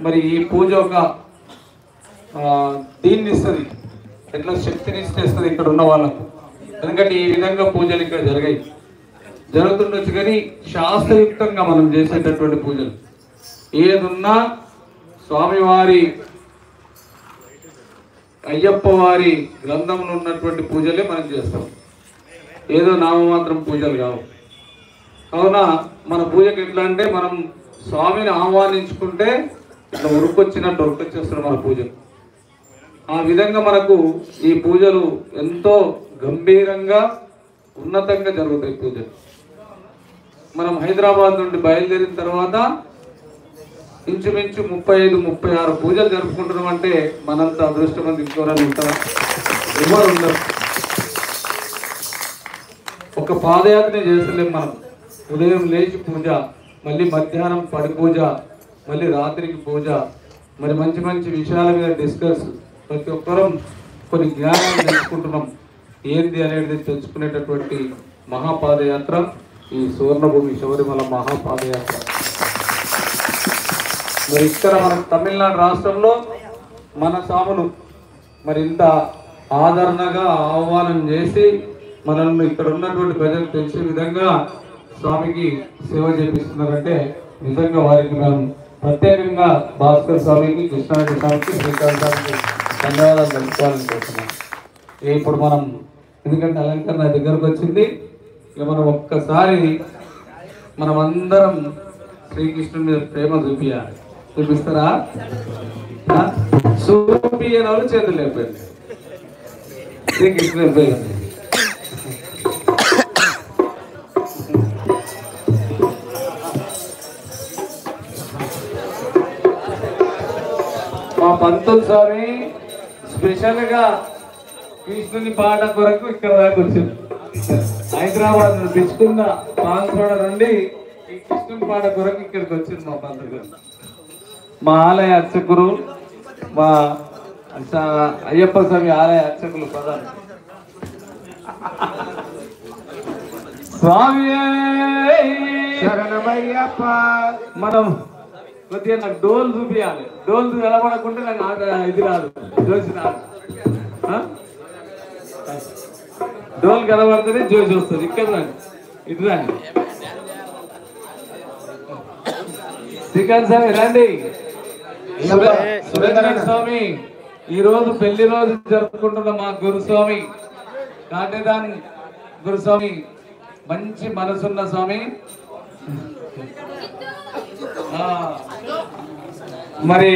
మరి ఈ పూజ ఒక దీన్ని ఇస్తుంది, ఎట్లా శక్తిని ఇస్తుంది ఇక్కడ ఉన్న వాళ్ళకు. ఎందుకంటే ఈ విధంగా పూజలు ఇక్కడ జరుగుతుండొచ్చు, కానీ శాస్త్రయుక్తంగా మనం చేసేటటువంటి పూజలు ఏదున్నా స్వామివారి అయ్యప్ప వారి గ్రంథంలో ఉన్నటువంటి పూజలే మనం చేస్తాం, ఏదో నామమాత్రం పూజలు కావు. కావున మన పూజకి ఎట్లా అంటే మనం స్వామిని ఆహ్వానించుకుంటే ఇట్లా ఉరుకొచ్చేస్తున్నాం మన పూజలు. ఆ విధంగా మనకు ఈ పూజలు ఎంతో గంభీరంగా ఉన్నతంగా జరుగుతాయి పూజలు. మనం హైదరాబాద్ నుండి బయలుదేరిన తర్వాత ఇంచుమించు 35-36 పూజలు జరుపుకుంటున్నాం అంటే మనంత అదృష్టమంది ఇంకోరని ఉంటారా? ఎవరు ఉండరు. ఒక పాదయాత్ర చేస్తలేం మనం. ఉదయం లేచి పూజ, మళ్ళీ మధ్యాహ్నం పడి పూజ, మళ్ళీ రాత్రికి పూజ, మరి మంచి మంచి విషయాల మీద డిస్కస్, ప్రతి ఒక్కరం కొన్ని జ్ఞానాలు తెలుసుకుంటున్నాం. ఏంది అనేది తెలుసుకునేటటువంటి మహాపాదయాత్ర ఈ సువర్ణభూమి శబరిమల మహాపాదయాత్ర. మరి ఇక్కడ మన తమిళనాడు రాష్ట్రంలో మన స్వాములు మరి ఇంత ఆదరణగా ఆహ్వానం చేసి మనల్ని ఇక్కడ ఉన్నటువంటి ప్రజలకు తెలిసే విధంగా స్వామికి సేవ చేపిస్తున్నారంటే నిజంగా వారికి మనం ప్రత్యేకంగా భాస్కర్ స్వామికి, కృష్ణారెడ్డి స్వామికి, శ్రీకాంత్ స్వామికి ధన్యవాదాలు తెలుసుకోవాలని కోరుతున్నాం. ఇప్పుడు మనం ఎందుకంటే అలంకరణ దగ్గరకు వచ్చింది, ఇక మనం ఒక్కసారి మనం అందరం శ్రీకృష్ణుని మీద ప్రేమ చూపియాలి. చూపిస్తారా? చూపియని వాళ్ళు చేతులు లేపండి. శ్రీకృష్ణుని పేరు మా పంతులు స్వామి స్పెషల్గా కృష్ణుని పాట కొరకు ఇక్కడ దాకా వచ్చింది. హైదరాబాద్ తెచ్చుకున్న పాన్సోడ నుండి ఈ కృష్ణుని పాట కొరకు ఇక్కడికి వచ్చింది మా పంతులు గారు. మా ఆలయ అర్చకులు, మా అయ్యప్ప స్వామి ఆలయ అర్చకులు ప్రధాన స్వామి శరణమయ్యప్ప. మనం కొద్దిగా నాకు డోలు చూపించాలి. డోలు నిలబడకుంటే నాకు ఆట ఇది రాదు, జోసి రాదు. డోలు కనబడితేనే జోసి వస్తుంది. ఇక్కడ రండి, ఇటు రండి. శ్రీకాంత్ స్వామి రండి. సురేంద్ర స్వామి ఈ రోజు పెళ్లి రోజు జరుపుకుంటున్న మా గురుస్వామి కాటేదాన్ గురుస్వామి, మంచి మనసున్న స్వామి. మరి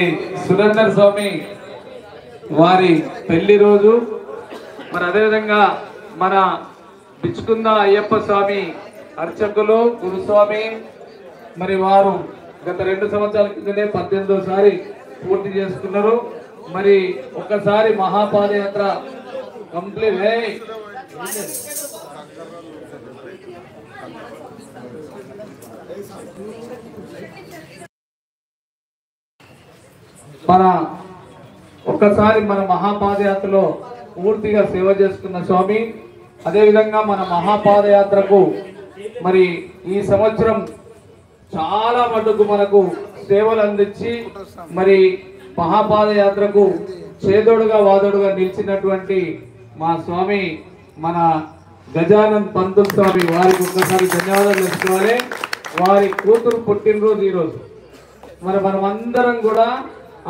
సురేందర్ స్వామి వారి పెళ్లి రోజు, మరి అదేవిధంగా మన బిచ్చుకున్న అయ్యప్ప స్వామి అర్చకులు గురుస్వామి, మరి వారు గత 2 సంవత్సరాల కిందనే 18వ పూర్తి చేసుకున్నారు. మరి ఒక్కసారి మహాపాదయాత్ర కంప్లీట్ మన మహాపాదయాత్రలో పూర్తిగా సేవ చేసుకున్న స్వామి. అదేవిధంగా మన మహాపాదయాత్రకు మరి ఈ సంవత్సరం చాలా మటుకు మనకు సేవలు అందించి మరి మహాపాదయాత్రకు చేదోడుగా వాదోడుగా నిలిచినటువంటి మా స్వామి మన గజానంద్ పంతులు స్వామి వారికి ఒక్కసారి ధన్యవాదాలు తెలుసుకోవాలి. వారి కూతురు పుట్టినరోజు ఈరోజు. మరి మనమందరం కూడా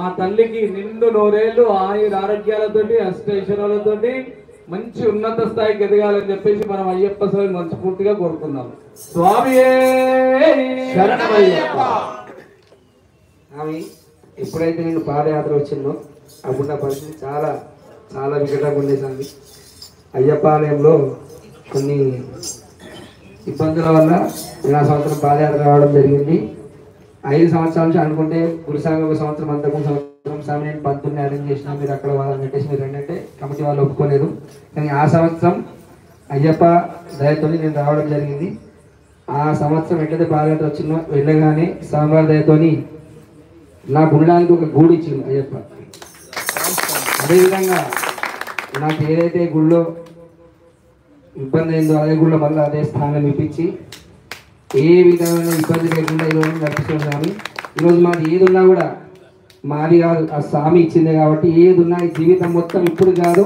ఆ తల్లికి నిండు 100 ఏళ్ళు ఆయుర ఆరోగ్యాలతోటి అష్టైశ్వర్యాలతోటి మంచి ఉన్నత స్థాయికి ఎదగాలని చెప్పేసి మనం అయ్యప్ప స్వామి మనస్ఫూర్తిగా కోరుకున్నాం. స్వామియే శరణమయ్యప్ప. స్వామి ఎప్పుడైతే నేను పాదయాత్ర వచ్చిందో అప్పుడు నా పరిస్థితి చాలా చాలా వికటంగా ఉండేసింది. అయ్యప్ప ఆలయంలో కొన్ని ఇబ్బందుల వల్ల నా సంవత్సరం పాదయాత్ర రావడం జరిగింది. 5 సంవత్సరాల నుంచి అనుకుంటే గురుసామి 1 సంవత్సరం, అంతకు సంవత్సరం స్వామి నేను 19 అరేంజ్ చేసిన, మీరు అక్కడ వాళ్ళని పెట్టేసి మీరు ఏంటంటే కమిటీ వాళ్ళు ఒప్పుకోలేదు. కానీ ఆ సంవత్సరం అయ్యప్ప దయతో నేను రావడం జరిగింది. ఆ సంవత్సరం ఎట్లయితే పాదయాత్ర వచ్చిందో వెళ్ళగానే స్వామివారి దయతోని నాకు ఉండడానికి ఒక గూడు ఇచ్చింది అయ్యప్ప. అదేవిధంగా నాకు ఏదైతే గుళ్ళో ఇబ్బంది అయిందో అదే గుళ్ళో మళ్ళీ అదే స్థానం ఇప్పించి ఏ విధమైన ఇబ్బంది లేకుండా ఈరోజు నడిపిస్తున్నాను. ఈరోజు మాది ఏది ఉన్నా కూడా మాది కాదు, ఆ స్వామి ఇచ్చిందే. కాబట్టి ఏది ఉన్నా ఈ జీవితం మొత్తం ఇప్పుడు కాదు